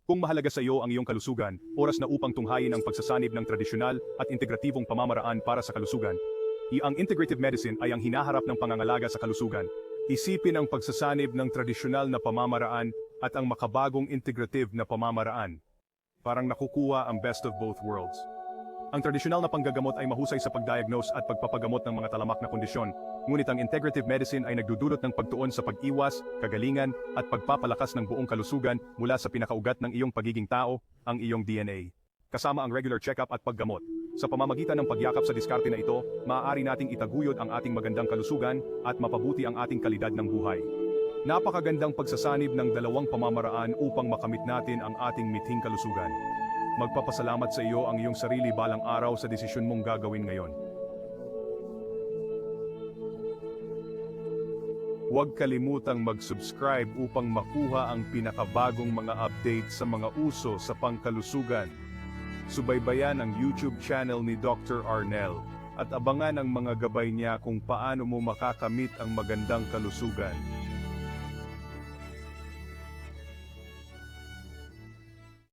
Kung mahalaga sa iyo ang iyong kalusugan, oras na upang tunghayin ang pagsasanib ng tradisyonal at integratibong pamamaraan para sa kalusugan. Ang integrative medicine ay ang hinaharap ng pangangalaga sa kalusugan. Isipin ang pagsasanib ng tradisyonal na pamamaraan at ang makabagong integrative na pamamaraan. Parang nakukuha ang best of both worlds. Ang tradisyonal na panggagamot ay mahusay sa pagdiagnose at pagpapagamot ng mga talamak na kondisyon, ngunit ang integrative medicine ay nagdudulot ng pagtuon sa pag-iwas, kagalingan, at pagpapalakas ng buong kalusugan mula sa pinakaugat ng iyong pagiging tao, ang iyong DNA. Kasama ang regular check-up at paggamot. Sa pamamagitan ng pagyakap sa diskarte na ito, maaari nating itaguyod ang ating magandang kalusugan at mapabuti ang ating kalidad ng buhay. Napakagandang pagsasanib ng dalawang pamamaraan upang makamit natin ang ating mithing kalusugan. Magpapasalamat sa iyo ang iyong sarili balang araw sa desisyon mong gagawin ngayon. Huwag kalimutang mag-subscribe upang makuha ang pinakabagong mga update sa mga uso sa pangkalusugan. Subaybayan ang YouTube channel ni Dr. Arnel at abangan ang mga gabay niya kung paano mo makakamit ang magandang kalusugan.